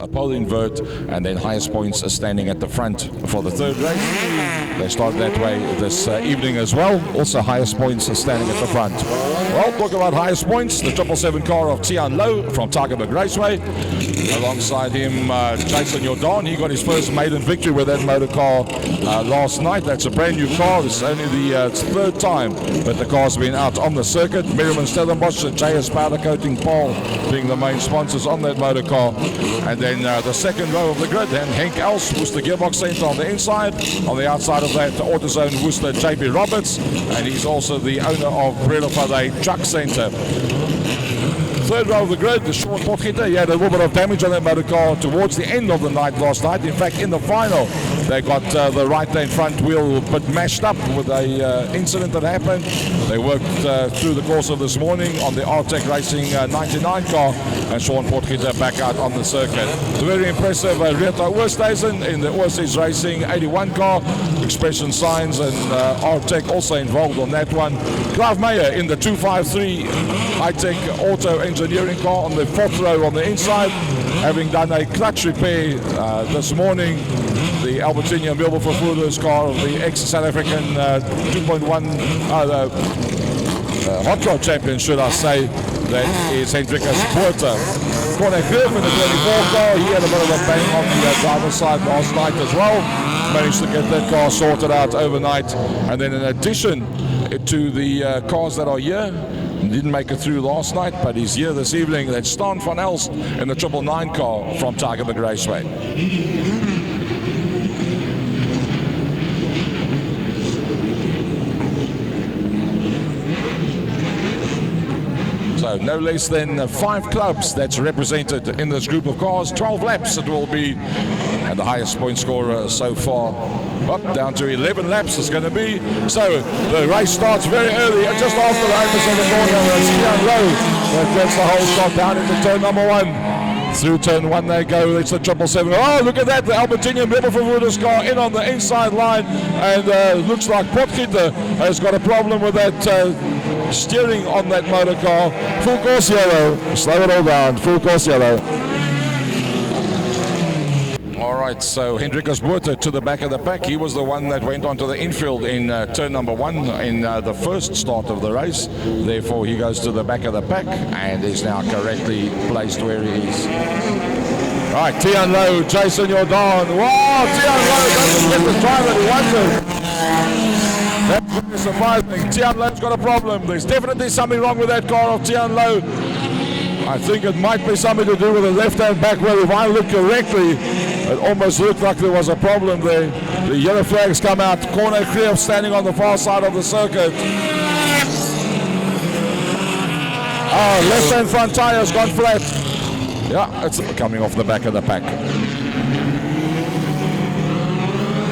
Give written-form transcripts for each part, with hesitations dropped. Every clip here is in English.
A pole invert, and then highest points are standing at the front for the third race. They start that way this evening as well. Also highest points are standing at the front. Well, talk about highest points. The 777 car of Tian Low from Targetberg Raceway. Alongside him, Jason Jordan. He got his first maiden victory with that motor car last night. That's a brand new car. It's only the third time that the car's been out on the circuit. Merriman Stellenbosch and JS Powder Coating Paul being the main sponsors on that motor car. And then the second row of the grid, and Henk Els, Worcester Gearbox Centre on the inside. On the outside of that, AutoZone Worcester JP Roberts, and he's also the owner of Breda Fade Truck Centre. Third row of the grid, the Sean Potgieter. He had a little bit of damage on that motor car towards the end of the night last night. In fact, in the final, they got the right-hand front wheel a bit mashed up with a incident that happened. They worked through the course of this morning on the Artec Racing 99 car, and Sean Potgieter back out on the circuit. Very impressive Rita Oosthuizen in the Oosthuizen Racing 81 car. Expression Signs and Artec also involved on that one. Clive Meyer in the 253 high-tech auto engineering car on the fourth row on the inside, having done a clutch repair this morning. The Albertina Milberforce Fooders car of the ex-South African 2.1 Hotrods champion, should I say, that is Hendrikus Botha. Corner Griff in the 24 car, he had a bit of a bang on the driver's side last night as well. Managed to get that car sorted out overnight. And then in addition to the cars that are here, didn't make it through last night, but he's here this evening. That's Stan van Elst in the 999 car from Targetberg Raceway. So no less than 5 clubs that's represented in this group of cars. 12 laps it will be, and the highest point scorer so far up down to 11 laps is going to be. So the race starts very early, just after the opens of the corner. It's Tian Low that gets the whole start down into turn number 1. Through turn 1 they go. It's the 777. Oh, look at that, the Albertina Milberforce car in on the inside line, and looks like Potgieter has got a problem with that steering on that motor car. Full course yellow, slow it all down, full course yellow. Alright, so Hendrikus Botha to the back of the pack. He was the one that went onto the infield in turn number 1 in the first start of the race. Therefore he goes to the back of the pack and is now correctly placed where he is. Right, Tian Low, Jason Jordan. Wow, Tian Low doesn't get the drive that he wanted. That's very surprising. Tian Low's got a problem. There's definitely something wrong with that car of Tian Low. I think it might be something to do with the left-hand back wheel. If I look correctly, it almost looked like there was a problem there. The yellow flags come out. Corner clear, standing on the far side of the circuit. Oh, left-hand front tyre's gone flat. Yeah, it's coming off the back of the pack.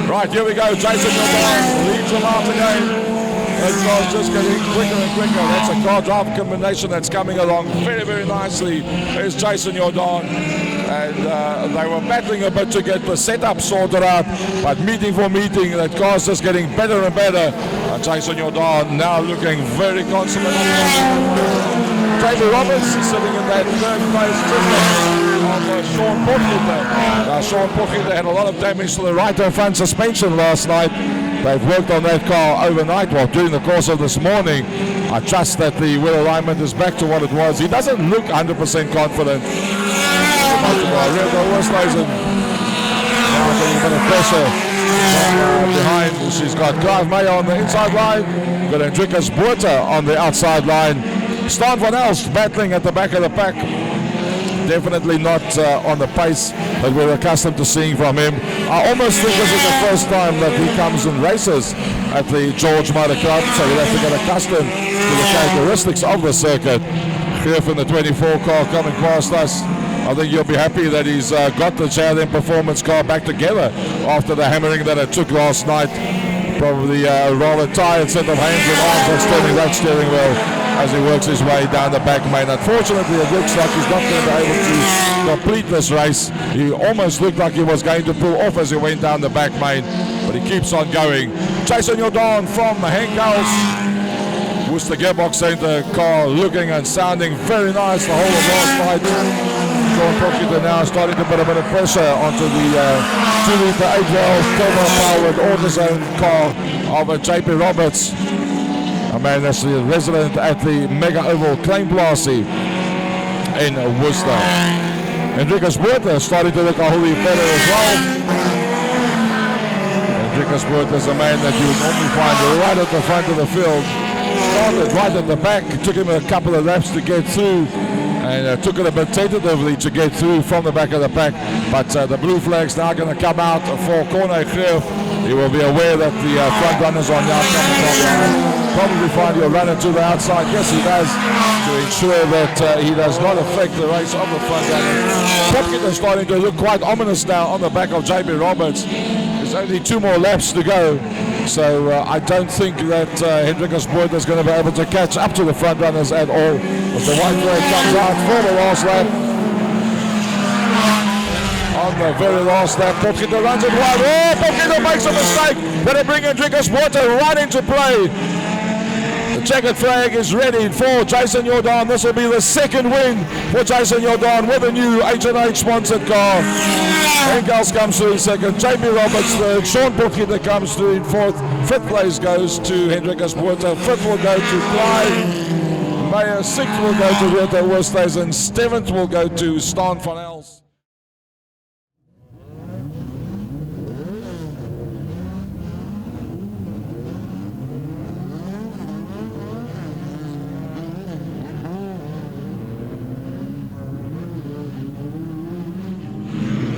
Right, here we go. Jason Jordan leads them out again. That car's just getting quicker and quicker. That's a car-driver combination that's coming along very, very nicely. There's Jason Jordan. And they were battling a bit to get the setup sorted out, but meeting for meeting, that car's just getting better and better. Jason Jordan now looking very consummate. JP Roberts is sitting in that third place of Sean Potgieter. Sean Potgieter had a lot of damage to the right-hand front suspension last night. They've worked on that car overnight, well, during the course of this morning. I trust that the wheel alignment is back to what it was. He doesn't look 100% confident. Rita Oosthuizen now getting a bit of pressure behind. She's got Clive Meyer on the inside line. Got Hendrikus Botha on the outside line. Stan van Elst battling at the back of the pack. Definitely not on the pace that we're accustomed to seeing from him. I almost think this is the first time that he comes and races at the George Motor Club, so we'll have to get accustomed to the characteristics of the circuit. Here from the 24 car coming past us. I think you'll be happy that he's got the Jardine Performance car back together after the hammering that it took last night. Probably a rather tired set of hands and arms on turning that steering wheel as he works his way down the back main. Unfortunately, it looks like he's not going to be able to complete this race. He almost looked like he was going to pull off as he went down the back main, but he keeps on going. Jason Jordan from Henk Els. Worcester Gearbox Centre car looking and sounding very nice the whole of last night. Sean Portugal now starting to put a bit of pressure onto the 2-litre 8-valve turbo-powered AutoZone car of JP Roberts. A man that's the resident at the Mega Oval Claim Blassie in Worcester. Hendrikus Buerta starting to look a whole lot better as well. Hendrikus Buerta is a man that you would normally find right at the front of the field. Started right at the back, took him a couple of laps to get through, and took it a bit tentatively to get through from the back of the pack. But the blue flag's now going to come out for Corne Greef. He will be aware that the front runners are now coming from behind. Probably find your runner to the outside. Yes, he does, to ensure that he does not affect the race of the front runner. Popkett is starting to look quite ominous now on the back of JP Roberts. There's only 2 more laps to go. So I don't think that Hendrikus Buerta is going to be able to catch up to the front runners at all. But the white flag comes out for the last lap. On the very last lap, Popkett runs it wide. Oh, Popkett makes a mistake. Better bring Hendrikus Buerta right into play. The checkered flag is ready for Jason Jordan. This will be the second win for Jason Jordan with a new H&H sponsored car. Engels comes through in second, JP Roberts third, Sean Popkett comes through in fourth. Fifth place goes to Hendrikus Buerta. Fifth will go to Clive Meyer. Sixth will go to Ruta Woesthuizen, and seventh will go to Stan van Els.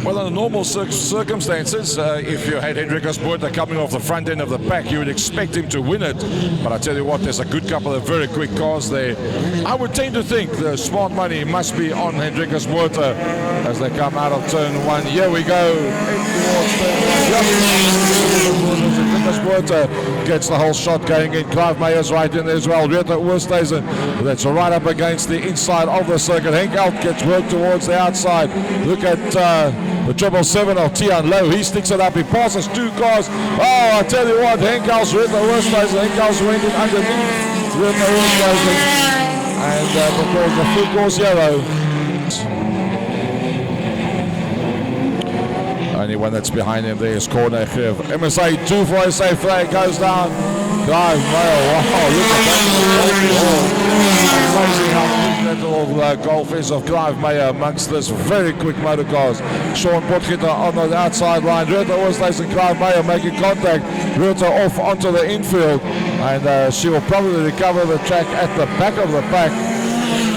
Well, under normal circumstances, if you had Hendrikus Buerta coming off the front end of the pack, you would expect him to win it. But I tell you what, there's a good couple of very quick cars there. I would tend to think the smart money must be on Hendrikus Buerta as they come out of turn 1. Here we go. Hendrikus Buerta gets the whole shot going in. Clive Meyer's right in there as well. Ruta Woesthuizen, that's right up against the inside of the circuit. Henk Elk gets worked towards the outside. Look at the 777 of Tian Low. He sticks it up. He passes 2 cars. Oh, I tell you what, Henk Elk's Ruta Woesthuizen. Henk Elk's went in underneath Ruta Woesthuizen. And because the full course yellow. Only one that's behind him there is Corne Greef. MSA 2 for SA flag goes down. Clive Meyer, wow, look at that. Amazing how quick that little golf is of Clive Meyer amongst this very quick motor cars. Sean Potgieter on the outside line. Ruta Woesthuizen and Clive Meyer making contact. Ruta off onto the infield. And she will probably recover the track at the back of the pack.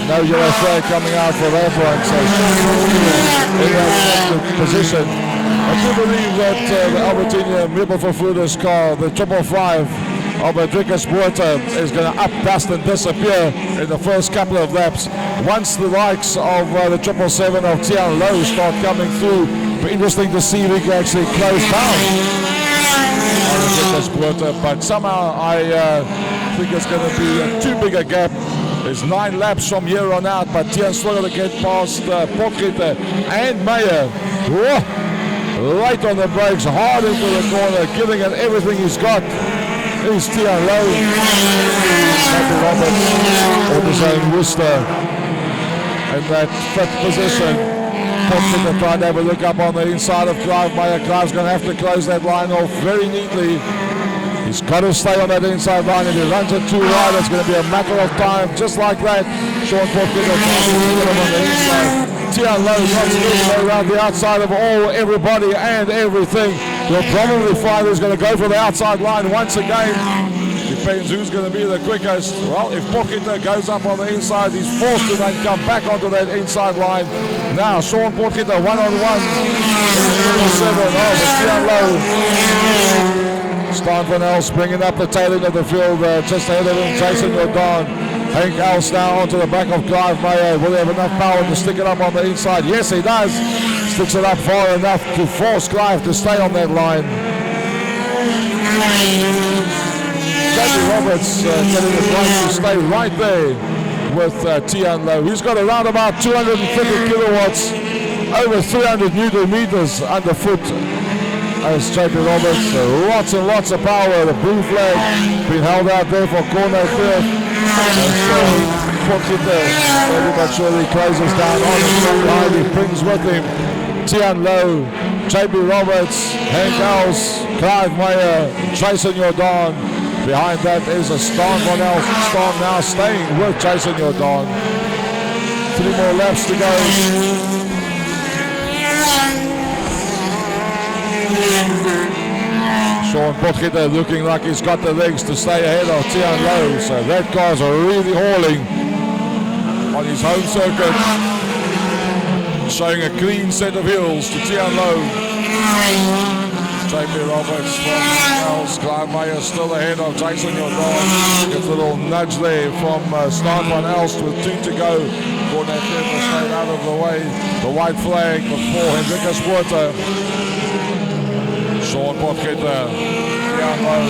No yellow flag coming out for that one. So in that position. I do believe that the Albertina Mibelvervoerders car, the 555 of Hendrikus Buerta, is going to up, dust and disappear in the first couple of laps. Once the likes of the 777 of Tian Low start coming through, it'll be interesting to see if we can actually close down on Hendrikus Buerta. But somehow I think it's going to be a too big a gap. There's 9 laps from here on out, but Tian's still going to get past Potgieter and Meyer. Whoa. Right on the brakes, hard into the corner, giving it everything he's got. He's Tian Low. JP Roberts, AutoZone Worcester in that 5th position. Potgieter trying to have a look up on the inside of Clive Meyer. Clive's going to have to close that line off very neatly. He's got to stay on that inside line. If he runs it too wide, it's going to be a matter of time. Just like that, Sean Potgieter on the inside. Tian Low comes in around the outside of everybody and everything. You'll probably find he's going to go for the outside line once again. Depends who's going to be the quickest. Well, if Potgieter goes up on the inside, he's forced to then come back onto that inside line. Now, Sean Potgieter one-on-one. 7. Oh, but Tian Low. Stan van Els bringing up the tail end of the field just ahead of him. Jason Jordan. Henk Els now onto the back of Clive Meyer. Will he have enough power to stick it up on the inside? Yes, he does. Sticks it up far enough to force Clive to stay on that line. JP Roberts getting it right to stay right there with Tian Low. He's got around about 250 kilowatts, over 300 Newton meters underfoot. As JP Roberts, lots and lots of power. The blue flag being held out there for Corne Greef. Potgieter slowly but surely closes down on him from behind. He brings with him Tian Low, JB Roberts, Hank Els, Clive Meyer, Jason Jordan. Behind that is a Stan Van Els. Stan now staying with Jason Jordan. 3 more laps to go. Sean Potgieter looking like he's got the legs to stay ahead of Tian Low. So that car's really hauling on his home circuit. Showing a clean set of hills to Tian Low. JP Roberts from Els, Clive Meyer still ahead of Jason Jordan. Gets a little nudge there from Stan Van Els with 2 to go. Corner stayed out of the way. The white flag before Hendrikus Water. Sean Potgieter, Tian Low,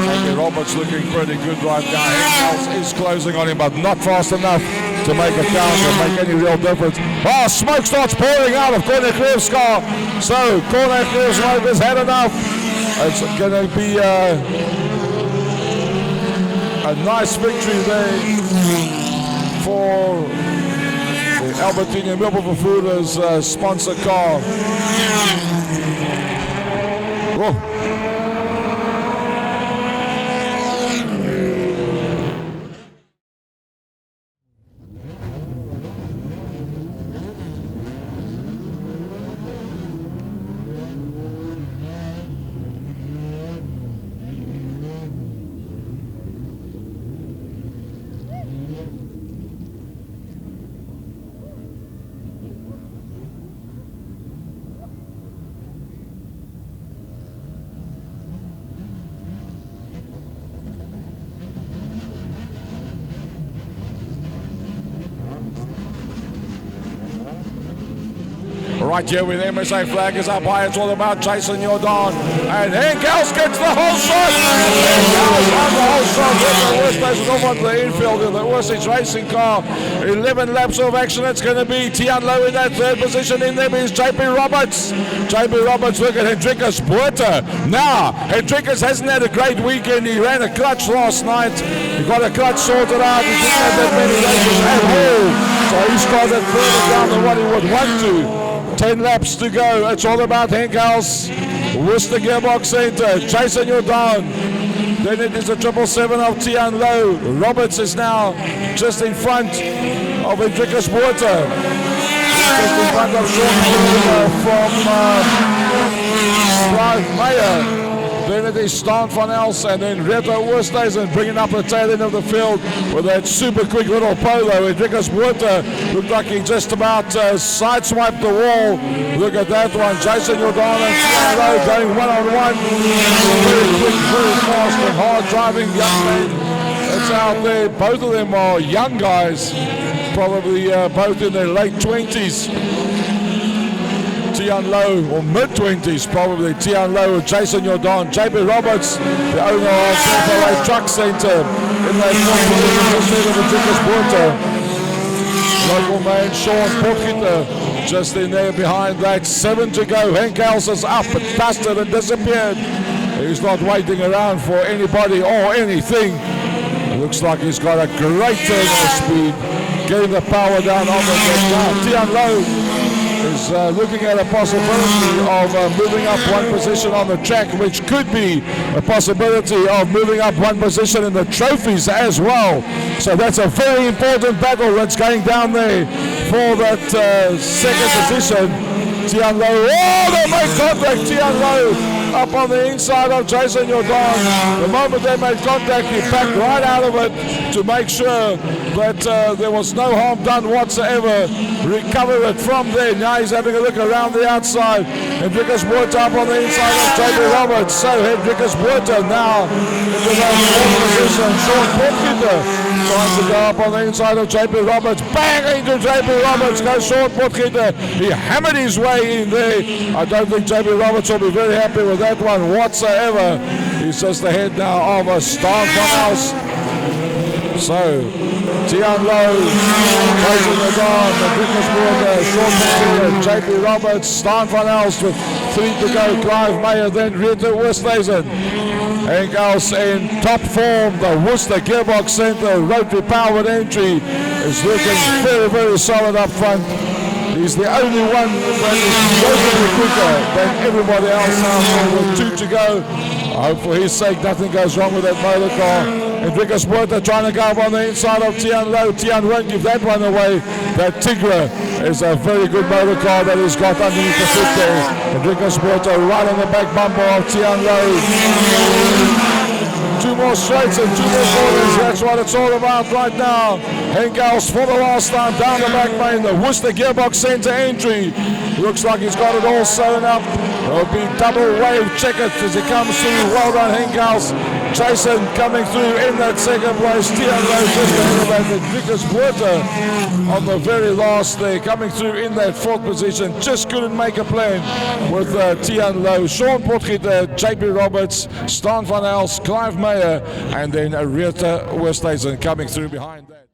JP Roberts looking pretty good right now. Hank Els is closing on him, but not fast enough to make a count or make any real difference. Oh, smoke starts pouring out of Corner Cliff's car. So Corner Cliff's has had enough. It's going to be a nice victory there for the Albertini Milbervervoerders sponsor car. Whoa. Right here with MSA flag is up high. It's all about Jason Jordan. And Hank Els gets the whole shot. Hank Els on the whole shot. With the worst station off onto the infield in the Orsage racing car. 11 laps of action. It's going to be Tian Low in that 3rd position. In them is JP Roberts. JP Roberts, look at Hendrikus Buerter. Now, Hendrikus hasn't had a great weekend. He ran a clutch last night. He got a clutch sorted out. He didn't have that many races at all. So he started further down than what he would want to. 10 laps to go. It's all about Hank Els, Worcester Gearbox Centre, Jason Jordan. Then it is a 777 of Tian Low. Roberts is now just in front of Hendrikus Buerter. Just in front of Sean Potgieter from Clive Meyer. Then it is Stan Van Els and then Reto Oosthuizen bringing up the tail end of the field with that super quick little polo. Hendrikus Buerter looked like he just about sideswiped the wall. Look at that one. Jason Jordan and Tian Low going one-on-one. Very quick, very fast and hard driving young men. It's out there. Both of them are young guys, probably both in their late 20s. Tian Low, or mid-20s probably, Tian Low with Jason Jordan. JB Roberts, the owner of Sampo Truck Centre, in that position of Hendrikus Buerter. Local man Sean Potgieter just in there behind that. 7 to go. Hank Els is up and busted and disappeared. He's not waiting around for anybody or anything. It looks like he's got a great turn of speed, getting the power down on the Tian Low is looking at a possibility of moving up 1 position on the track, which could be a possibility of moving up 1 position in the trophies as well. So that's a very important battle that's going down there for that 2nd position. Tian Low, oh, they made contact. Tian Low up on the inside of Jason Jordan. The moment they made contact, he backed right out of it to make sure that there was no harm done whatsoever. Recover it from there. Now he's having a look around the outside. Hendrikus Buerter up on the inside of JB Roberts. So Hendrikus Buerter now into that 4th position. Sean Potgieter trying to go up on the inside of JP Roberts. Bang into JP Roberts goes Sean Potgieter. He hammered his way in there. I don't think JP Roberts will be very happy with that one whatsoever. He's just ahead now of a Stan Van Els. So, Tian Low, Jason Jordan, Hendrikus Buerter, Sean Potgieter, JP Roberts, Stan Van Els with 3 to go. Clive Meyer, then Reto Oosthuizen. Engels in top form. The Worcester Gearbox Centre rotary powered entry is looking very, very solid up front. He's the only one that is relatively quicker than everybody else now with 2 to go. I hope for his sake nothing goes wrong with that motor car. Enrico Puerta trying to go up on the inside of Tian Low. Tian won't give that one away. That Tigra is a very good motor car that he's got underneath the foot there. Enrico Puerta right on the back bumper of Tian Low. 2 more straights and 2 more corners. That's what it's all about right now. Engels for the last time down the back main. The Worcester Gearbox Centre entry. Looks like he's got it all sewn up. There'll be double wave checkered as he comes through. Well done, Engels. Jason coming through in that second place. Tian Low just ahead of that. Vickers Puerta on the very last there, coming through in that 4th position. Just couldn't make a plan with Tian Low. Sean Potgieter, JP Roberts, Stan van Els, Clive Meyer, and then Arieta Westhuizen coming through behind that.